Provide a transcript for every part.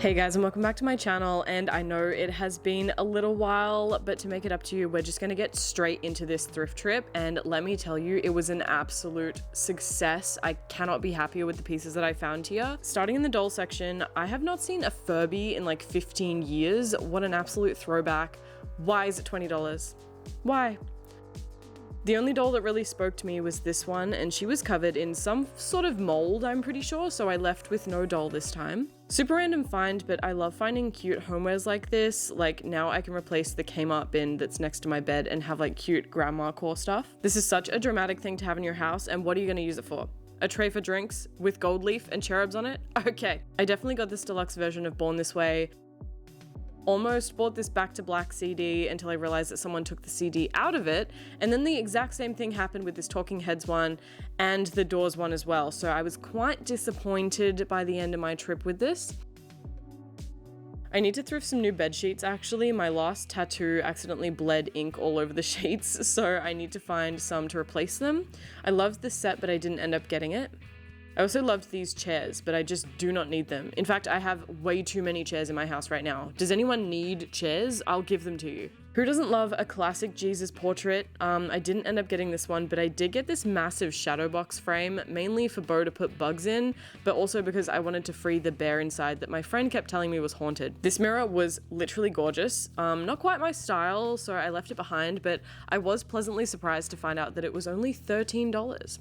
Hey guys, and welcome back to my channel, and I know it has been a little while, but to make it up to you, we're just gonna get straight into this thrift trip, and let me tell you, it was an absolute success. I cannot be happier with the pieces that I found here. Starting in the doll section, I have not seen a Furby in like 15 years. What an absolute throwback. Why is it $20? Why? The only doll that really spoke to me was this one, and she was covered in some sort of mold, I'm pretty sure, so I left with no doll this time. Super random find, but I love finding cute homewares like this. Like, now I can replace the Kmart bin that's next to my bed and have like cute grandma core stuff. This is such a dramatic thing to have in your house, and what are you gonna use it for? A tray for drinks with gold leaf and cherubs on it? Okay. I definitely got this deluxe version of Born This Way. Almost bought this Back to Black CD until I realized that someone took the CD out of it, and then the exact same thing happened with this Talking Heads one and the Doors one as well, so I was quite disappointed by the end of my trip with this. I need to thrift some new bed sheets actually. My last tattoo accidentally bled ink all over the sheets, so I need to find some to replace them. I loved this set, but I didn't end up getting it. I also loved these chairs, but I just do not need them. In fact, I have way too many chairs in my house right now. Does anyone need chairs? I'll give them to you. Who doesn't love a classic Jesus portrait? I didn't end up getting this one, but I did get this massive shadow box frame, mainly for Bo to put bugs in, but also because I wanted to free the bear inside that my friend kept telling me was haunted. This mirror was literally gorgeous. Not quite my style, so I left it behind, but I was pleasantly surprised to find out that it was only $13.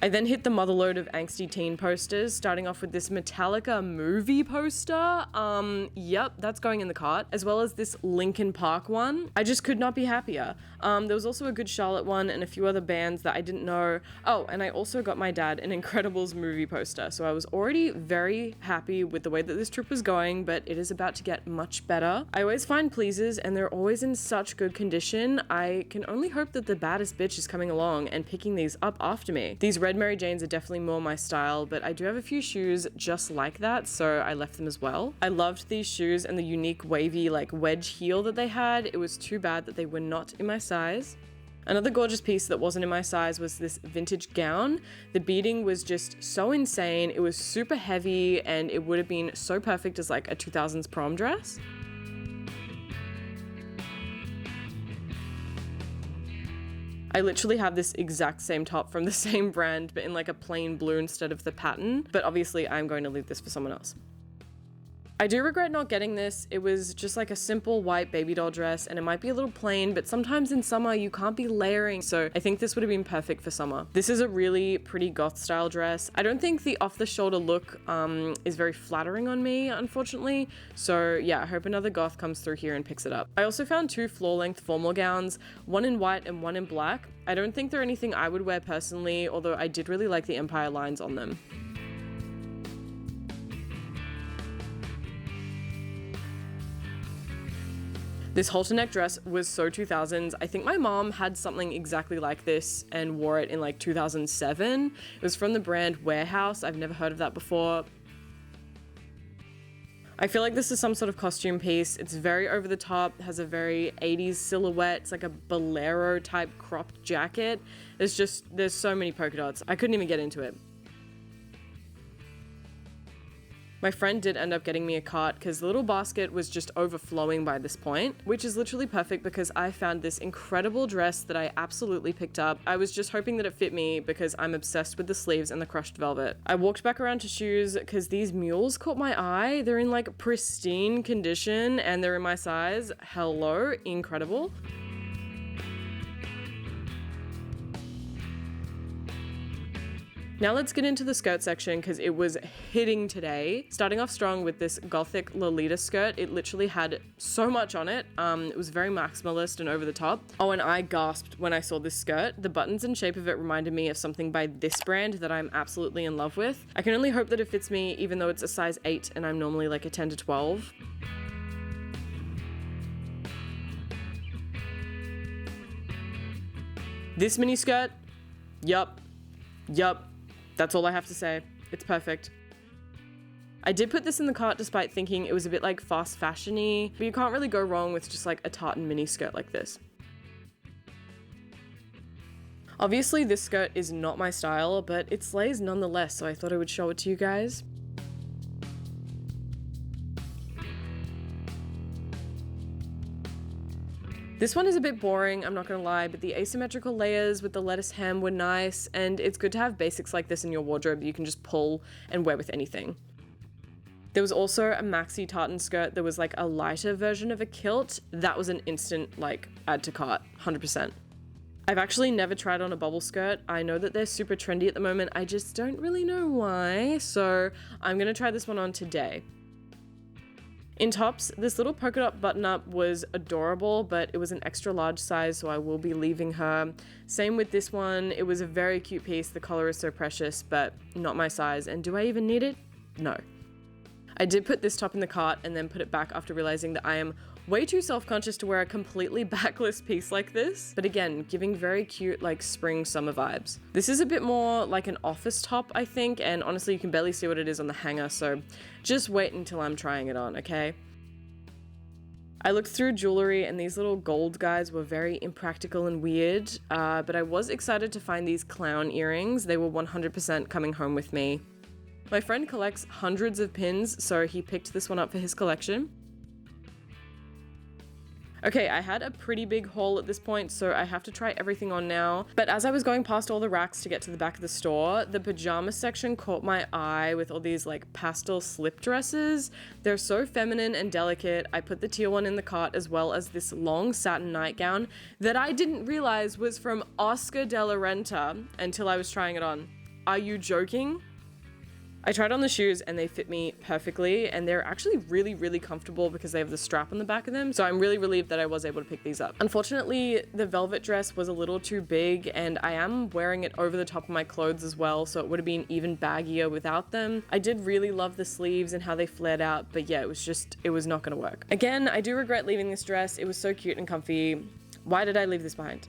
I then hit the motherload of angsty teen posters, starting off with this Metallica movie poster. Yep, that's going in the cart, as well as this Linkin Park one. I just could not be happier. There was also a Good Charlotte one and a few other bands that I didn't know. Oh, and I also got my dad an Incredibles movie poster, so I was already very happy with the way that this trip was going, but it is about to get much better. I always find pleasers, and they're always in such good condition. I can only hope that the baddest bitch is coming along and picking these up after me. These red Mary Janes are definitely more my style, but I do have a few shoes just like that, so I left them as well. I loved these shoes and the unique wavy like wedge heel that they had. It was too bad that they were not in my size. Another gorgeous piece that wasn't in my size was this vintage gown. The beading was just so insane. It was super heavy, and it would have been so perfect as like a 2000s prom dress. I literally have this exact same top from the same brand, but in like a plain blue instead of the pattern. But obviously I'm going to leave this for someone else. I do regret not getting this. It was just like a simple white baby doll dress, and it might be a little plain, but sometimes in summer you can't be layering, so I think this would have been perfect for summer. This is a really pretty goth style dress. I don't think the off the shoulder look is very flattering on me, unfortunately, so yeah, I hope another goth comes through here and picks it up. I also found two floor length formal gowns, one in white and one in black. I don't think they're anything I would wear personally, although I did really like the empire lines on them. This halter neck dress was so 2000s. I think my mom had something exactly like this and wore it in like 2007. It was from the brand Warehouse. I've never heard of that before. I feel like this is some sort of costume piece. It's very over the top, has a very 80s silhouette. It's like a bolero type cropped jacket. There's so many polka dots. I couldn't even get into it. My friend did end up getting me a cart because the little basket was just overflowing by this point, which is literally perfect because I found this incredible dress that I absolutely picked up. I was just hoping that it fit me because I'm obsessed with the sleeves and the crushed velvet. I walked back around to shoes because these mules caught my eye. They're in like pristine condition and they're in my size. Hello, incredible. Now let's get into the skirt section because it was hitting today. Starting off strong with this gothic Lolita skirt. It literally had so much on it. It was very maximalist and over the top. Oh, and I gasped when I saw this skirt. The buttons and shape of it reminded me of something by this brand that I'm absolutely in love with. I can only hope that it fits me even though it's a size 8 and I'm normally like a 10 to 12. This mini skirt, yup. That's all I have to say. It's perfect. I did put this in the cart despite thinking it was a bit like fast fashion-y, but you can't really go wrong with just like a tartan mini skirt like this. Obviously this skirt is not my style, but it slays nonetheless, so I thought I would show it to you guys. This one is a bit boring, I'm not gonna lie, but the asymmetrical layers with the lettuce hem were nice, and it's good to have basics like this in your wardrobe that you can just pull and wear with anything. There was also a maxi tartan skirt that was like a lighter version of a kilt. That was an instant like add to cart, 100%. I've actually never tried on a bubble skirt. I know that they're super trendy at the moment. I just don't really know why. So I'm gonna try this one on today. In tops, this little polka dot button up was adorable, but it was an extra large size, so I will be leaving her. Same with this one. It was a very cute piece. The color is so precious, but not my size. And do I even need it? No. I did put this top in the cart and then put it back after realizing that I am way too self-conscious to wear a completely backless piece like this. But again, giving very cute like spring summer vibes. This is a bit more like an office top, I think, and honestly you can barely see what it is on the hanger, so just wait until I'm trying it on, okay? I looked through jewelry and these little gold guys were very impractical and weird, but I was excited to find these clown earrings. They were 100% coming home with me. My friend collects hundreds of pins, so he picked this one up for his collection. Okay, I had a pretty big haul at this point, so I have to try everything on now. But as I was going past all the racks to get to the back of the store, the pajama section caught my eye with all these like pastel slip dresses. They're so feminine and delicate. I put the teal one in the cart as well as this long satin nightgown that I didn't realize was from Oscar De La Renta until I was trying it on. Are you joking? I tried on the shoes and they fit me perfectly, and they're actually really, really comfortable because they have the strap on the back of them, so I'm really relieved that I was able to pick these up. Unfortunately, the velvet dress was a little too big, and I am wearing it over the top of my clothes as well, so it would have been even baggier without them. I did really love the sleeves and how they flared out, but yeah, it was not gonna work. Again, I do regret leaving this dress. It was so cute and comfy. Why did I leave this behind?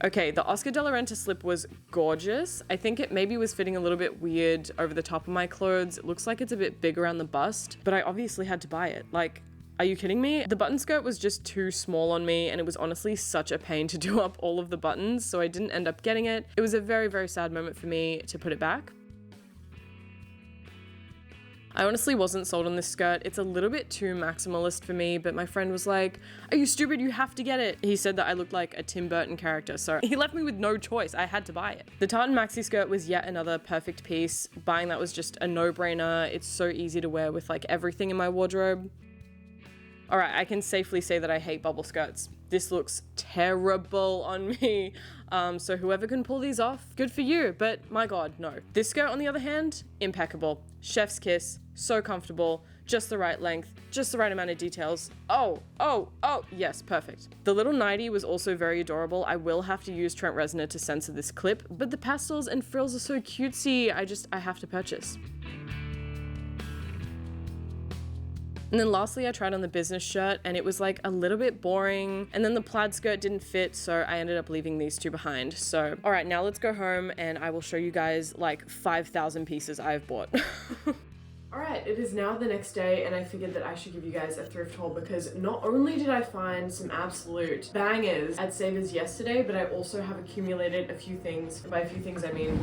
Okay, the Oscar De La Renta slip was gorgeous. I think it maybe was fitting a little bit weird over the top of my clothes. It looks like it's a bit big around the bust, but I obviously had to buy it. Like, are you kidding me? The button skirt was just too small on me, and it was honestly such a pain to do up all of the buttons, so I didn't end up getting it. It was a very, very sad moment for me to put it back. I honestly wasn't sold on this skirt. It's a little bit too maximalist for me, but my friend was like, "Are you stupid? You have to get it." He said that I looked like a Tim Burton character, so he left me with no choice. I had to buy it. The tartan maxi skirt was yet another perfect piece. Buying that was just a no-brainer. It's so easy to wear with like everything in my wardrobe. All right, I can safely say that I hate bubble skirts. This looks terrible on me. So whoever can pull these off, good for you, but my God, no. This skirt, on the other hand, impeccable. Chef's kiss, so comfortable, just the right length, just the right amount of details. Oh, yes, perfect. The little nightie was also very adorable. I will have to use Trent Reznor to censor this clip, but the pastels and frills are so cutesy, I have to purchase. And then lastly, I tried on the business shirt and it was like a little bit boring. And then the plaid skirt didn't fit, so I ended up leaving these two behind. So, all right, now let's go home and I will show you guys like 5,000 pieces I've bought. All right, it is now the next day and I figured that I should give you guys a thrift haul because not only did I find some absolute bangers at Savers yesterday, but I also have accumulated a few things. By a few things, I mean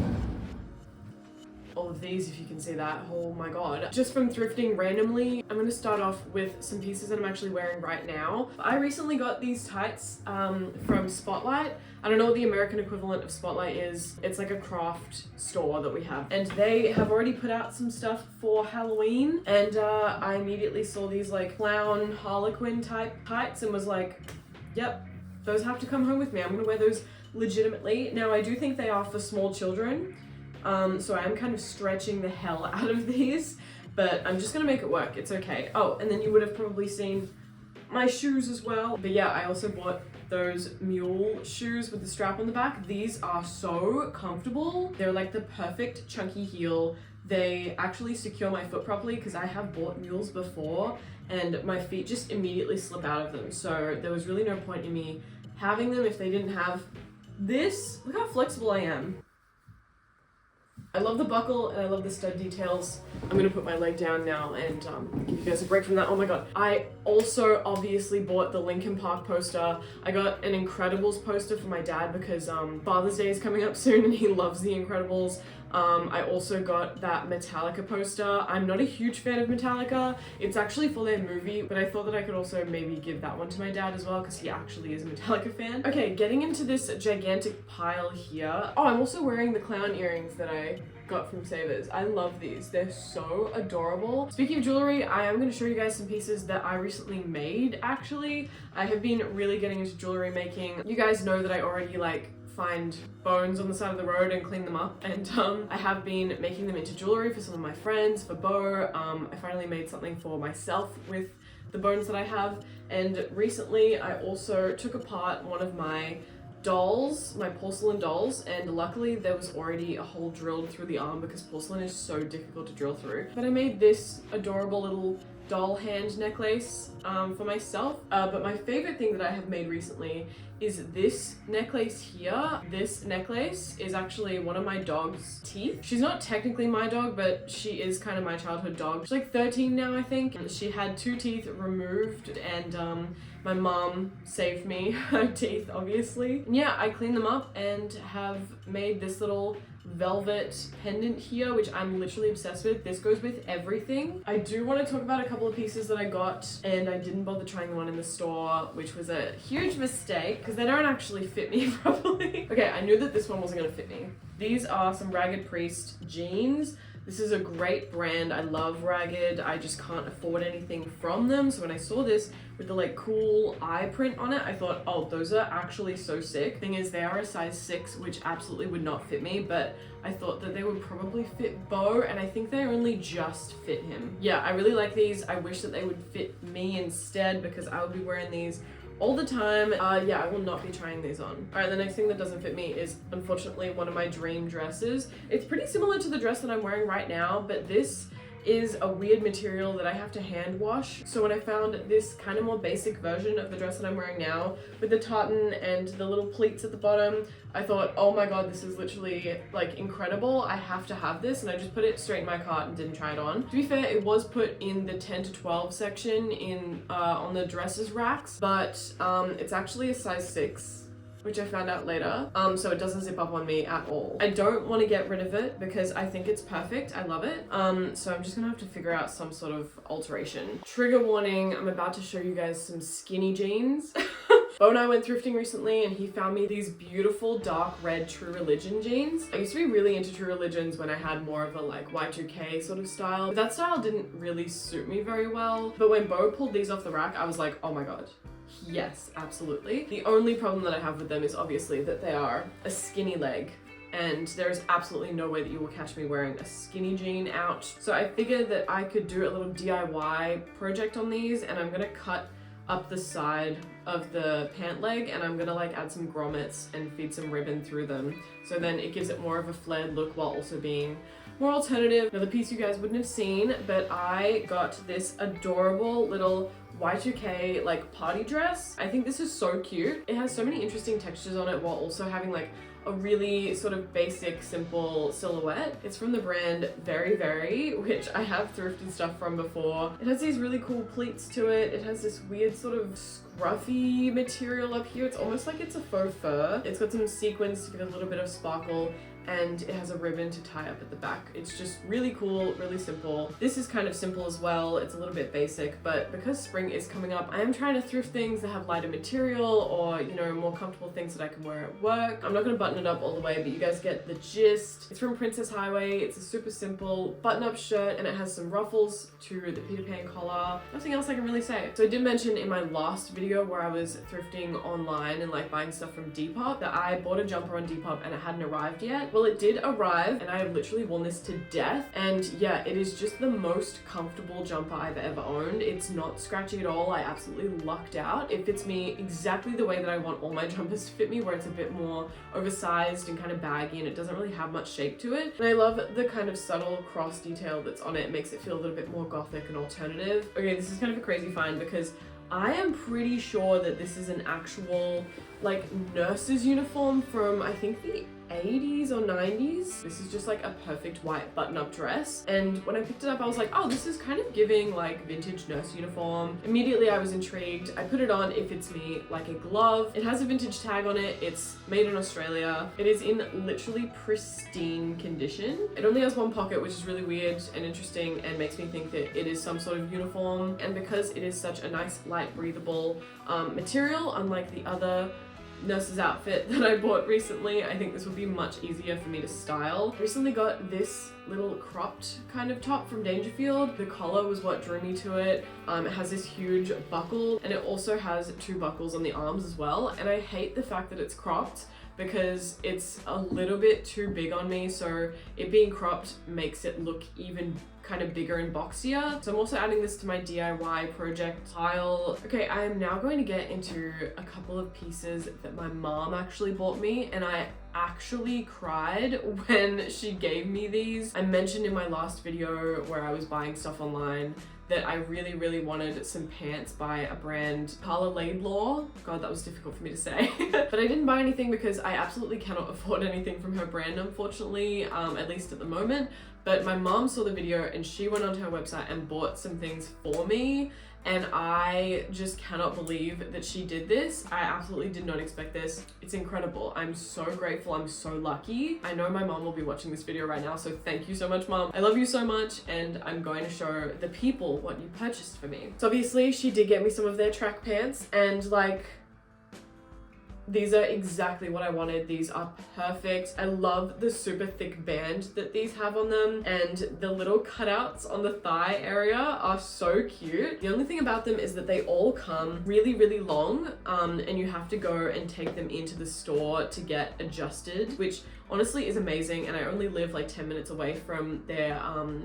all of these, if you can see that. Oh my God. Just from thrifting randomly, I'm gonna start off with some pieces that I'm actually wearing right now. I recently got these tights from Spotlight. I don't know what the American equivalent of Spotlight is. It's like a craft store that we have. And they have already put out some stuff for Halloween. And I immediately saw these like clown Harlequin type tights and was like, yep, those have to come home with me. I'm gonna wear those legitimately. Now I do think they are for small children. So I am kind of stretching the hell out of these, but I'm just gonna make it work. It's okay. Oh, and then you would have probably seen my shoes as well. But yeah, I also bought those mule shoes with the strap on the back. These are so comfortable. They're like the perfect chunky heel. They actually secure my foot properly because I have bought mules before and my feet just immediately slip out of them. So there was really no point in me having them if they didn't have this. Look how flexible I am. I love the buckle and I love the stud details. I'm gonna put my leg down now and give you guys a break from that. Oh my God. I also obviously bought the Linkin Park poster. I got an Incredibles poster for my dad because Father's Day is coming up soon and he loves the Incredibles. I also got that Metallica poster. I'm not a huge fan of Metallica. It's actually for their movie, but I thought that I could also maybe give that one to my dad as well because he actually is a Metallica fan. Okay, getting into this gigantic pile here. Oh, I'm also wearing the clown earrings that I got from Savers. I love these. They're so adorable. Speaking of jewelry, I am going to show you guys some pieces that I recently made, actually. I have been really getting into jewelry making. You guys know that I already like find bones on the side of the road and clean them up, and I have been making them into jewelry for some of my friends, for Bo. I finally made something for myself with the bones that I have, and recently I also took apart one of my dolls, my porcelain dolls, and luckily there was already a hole drilled through the arm because porcelain is so difficult to drill through. But I made this adorable little doll hand necklace for myself, but my favorite thing that I have made recently is this necklace here. This necklace is actually one of my dog's teeth. She's not technically my dog, but she is kind of my childhood dog. She's like 13 now, I think, and she had 2 teeth removed, and my mom saved me her teeth, obviously. And yeah, I cleaned them up and have made this little velvet pendant here, which I'm literally obsessed with. This goes with everything. I do want to talk about a couple of pieces that I got and I didn't bother trying the one in the store, which was a huge mistake because they don't actually fit me properly. Okay, I knew that this one wasn't gonna fit me. These are some Ragged Priest jeans. This is a great brand. I love Ragged. I just can't afford anything from them. So when I saw this with the like cool eye print on it, I thought, oh, those are actually so sick. Thing is, they are a size 6, which absolutely would not fit me, but I thought that they would probably fit Bo, and I think they only just fit him. Yeah, I really like these. I wish that they would fit me instead because I would be wearing these all the time. Yeah, I will not be trying these on. All right, the next thing that doesn't fit me is unfortunately one of my dream dresses. It's pretty similar to the dress that I'm wearing right now, but this is a weird material that I have to hand wash. So when I found this kind of more basic version of the dress that I'm wearing now with the tartan and the little pleats at the bottom, I thought, oh my god, this is literally like incredible. I have to have this, and I just put it straight in my cart and didn't try it on. To be fair, it was put in the 10 to 12 section in on the dresses racks, but it's actually a size 6. Which I found out later, so it doesn't zip up on me at all. I don't want to get rid of it because I think it's perfect. I love it. So I'm just gonna have to figure out some sort of alteration. Trigger warning, I'm about to show you guys some skinny jeans. Bo and I went thrifting recently and he found me these beautiful dark red True Religion jeans. I used to be really into True Religions when I had more of a like Y2K sort of style, but that style didn't really suit me very well. But when Bo pulled these off the rack, I was like, oh my god. Yes, absolutely. The only problem that I have with them is obviously that they are a skinny leg, and there is absolutely no way that you will catch me wearing a skinny jean out. So I figured that I could do a little DIY project on these, and I'm gonna cut up the side of the pant leg and I'm gonna like add some grommets and feed some ribbon through them. So then it gives it more of a flared look while also being more alternative. Another piece you guys wouldn't have seen, but I got this adorable little Y2K like party dress. I think this is so cute. It has so many interesting textures on it while also having like a really sort of basic, simple silhouette. It's from the brand Very Very, which I have thrifted stuff from before. It has these really cool pleats to it. It has this weird sort of scruffy material up here. It's almost like it's a faux fur. It's got some sequins to give it a little bit of sparkle, and it has a ribbon to tie up at the back. It's just really cool, really simple. This is kind of simple as well. It's a little bit basic, but because spring is coming up, I am trying to thrift things that have lighter material or, you know, more comfortable things that I can wear at work. I'm not gonna button it up all the way, but you guys get the gist. It's from Princess Highway. It's a super simple button-up shirt, and it has some ruffles to the Peter Pan collar. Nothing else I can really say. So I did mention in my last video where I was thrifting online and like buying stuff from Depop that I bought a jumper on Depop and it hadn't arrived yet. Well, it did arrive and I have literally worn this to death, and yeah, it is just the most comfortable jumper I've ever owned. It's not scratchy at all. I absolutely lucked out. It fits me exactly the way that I want all my jumpers to fit me, where it's a bit more oversized and kind of baggy and it doesn't really have much shape to it. And I love the kind of subtle cross detail that's on it. It makes it feel a little bit more gothic and alternative. Okay, this is kind of a crazy find because I am pretty sure that this is an actual like nurse's uniform from I think the 80s or 90s. This is just like a perfect white button-up dress. And when I picked it up, I was like, oh, this is kind of giving like vintage nurse uniform. Immediately I was intrigued. I put it on, it fits me like a glove. It has a vintage tag on it. It's made in Australia. It is in literally pristine condition. It only has one pocket, which is really weird and interesting and makes me think that it is some sort of uniform. And because it is such a nice, light, breathable material, unlike the other nurse's outfit that I bought recently, I think this would be much easier for me to style. I recently got this little cropped kind of top from Dangerfield. The collar was what drew me to it. It has this huge buckle, and it also has 2 buckles on the arms as well. And I hate the fact that it's cropped because it's a little bit too big on me, so it being cropped makes it look even kind of bigger and boxier. So I'm also adding this to my DIY project pile. Okay, I am now going to get into a couple of pieces that my mom actually bought me, and I actually cried when she gave me these. I mentioned in my last video where I was buying stuff online that I really wanted some pants by a brand, Carla Laidlaw. God, that was difficult for me to say. But I didn't buy anything because I absolutely cannot afford anything from her brand, unfortunately, at least at the moment. But my mom saw the video and she went onto her website and bought some things for me. And I just cannot believe that she did this. I absolutely did not expect this. It's incredible. I'm so grateful. I'm so lucky. I know my mom will be watching this video right now, so thank you so much, Mom. I love you so much, and I'm going to show the people what you purchased for me. So obviously she did get me some of their track pants, and like, these are exactly what I wanted. These are perfect. I love the super thick band that these have on them, and the little cutouts on the thigh area are so cute. The only thing about them is that they all come really long, and you have to go and take them into the store to get adjusted, which honestly is amazing. And I only live like 10 minutes away from their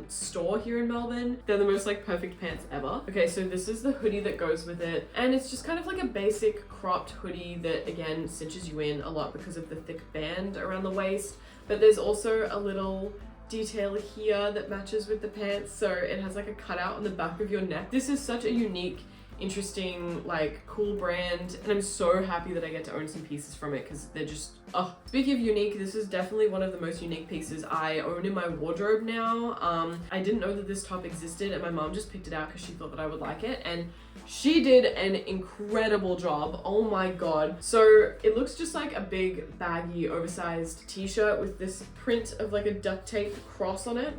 store here in Melbourne. They're the most like perfect pants ever. Okay, so this is the hoodie that goes with it, and it's just kind of like a basic cropped hoodie that again cinches you in a lot because of the thick band around the waist. But there's also a little detail here that matches with the pants, so it has like a cutout on the back of your neck. This is such a unique, interesting, like cool brand, and I'm so happy that I get to own some pieces from it because they're just, oh. Speaking of unique, this is definitely one of the most unique pieces I own in my wardrobe now. I didn't know that this top existed, and my mom just picked it out because she thought that I would like it, and she did an incredible job. Oh my god. So it looks just like a big baggy oversized t-shirt with this print of like a duct tape cross on it.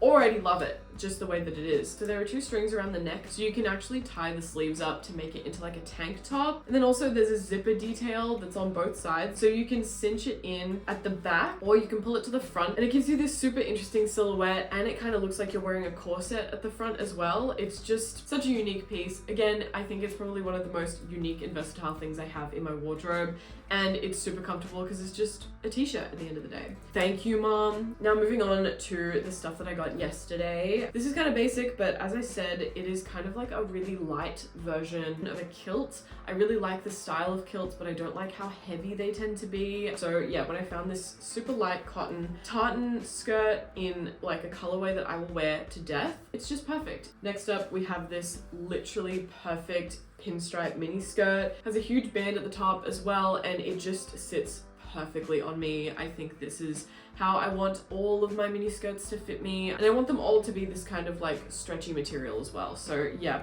Already love it, just the way that it is. So there are 2 strings around the neck, so you can actually tie the sleeves up to make it into like a tank top. And then also there's a zipper detail that's on both sides, so you can cinch it in at the back or you can pull it to the front, and it gives you this super interesting silhouette, and it kind of looks like you're wearing a corset at the front as well. It's just such a unique piece. Again, I think it's probably one of the most unique and versatile things I have in my wardrobe, and it's super comfortable because it's just a t-shirt at the end of the day. Thank you, Mom. Now moving on to the stuff that I got yesterday. This is kind of basic, but as I said, it is kind of like a really light version of a kilt. I really like the style of kilts, but I don't like how heavy they tend to be. So yeah, when I found this super light cotton tartan skirt in like a colorway that I will wear to death, it's just perfect. Next up, we have this literally perfect pinstripe mini skirt. Has a huge band at the top as well, and it just sits perfectly on me. I think this is how I want all of my mini skirts to fit me, and I want them all to be this kind of like stretchy material as well. So yeah,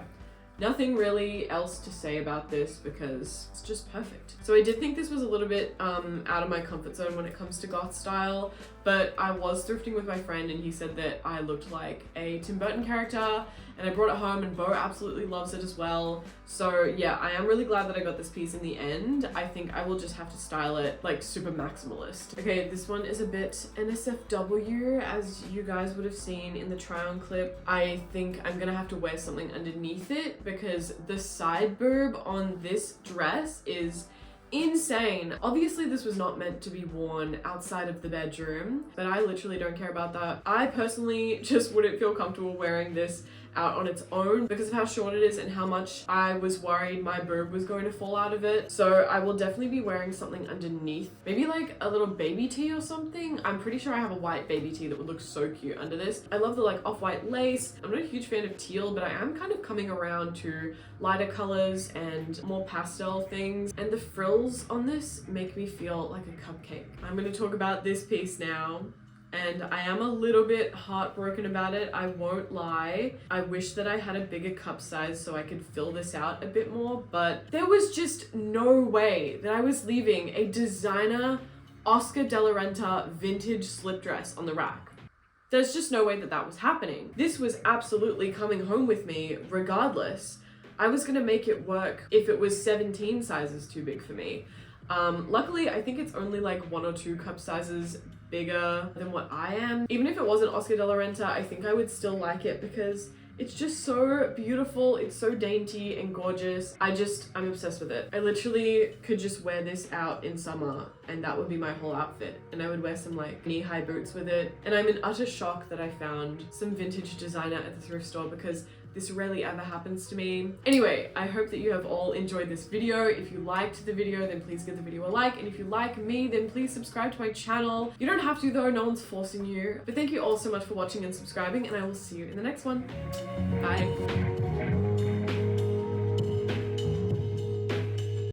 nothing really else to say about this because it's just perfect. So I did think this was a little bit out of my comfort zone when it comes to goth style, but I was thrifting with my friend and he said that I looked like a Tim Burton character, and I brought it home and Bo absolutely loves it as well. So yeah, I am really glad that I got this piece in the end. I think I will just have to style it like super maximalist. Okay, this one is a bit NSFW, as you guys would have seen in the try on clip. I think I'm gonna have to wear something underneath it because the side boob on this dress is insane. Obviously this was not meant to be worn outside of the bedroom, but I literally don't care about that. I personally just wouldn't feel comfortable wearing this out on its own because of how short it is and how much I was worried my boob was going to fall out of it. So I will definitely be wearing something underneath, maybe like a little baby tee or something. I'm pretty sure I have a white baby tee that would look so cute under this. I love the like off-white lace. I'm not a huge fan of teal, but I am kind of coming around to lighter colors and more pastel things, and the frills on this make me feel like a cupcake. I'm going to talk about this piece now, and I am a little bit heartbroken about it, I won't lie. I wish that I had a bigger cup size so I could fill this out a bit more, but there was just no way that I was leaving a designer Oscar De La Renta vintage slip dress on the rack. There's just no way that that was happening. This was absolutely coming home with me regardless. I was gonna make it work if it was 17 sizes too big for me. Luckily, I think it's only like 1 or 2 cup sizes bigger than what I am. Even if it wasn't Oscar De La Renta, I think I would still like it because it's just so beautiful. It's so dainty and gorgeous. I'm obsessed with it. I literally could just wear this out in summer and that would be my whole outfit. And I would wear some like knee-high boots with it. And I'm in utter shock that I found some vintage designer at the thrift store because this rarely ever happens to me. Anyway, I hope that you have all enjoyed this video. If you liked the video, then please give the video a like. And if you like me, then please subscribe to my channel. You don't have to though, no one's forcing you. But thank you all so much for watching and subscribing, and I will see you in the next one. Bye.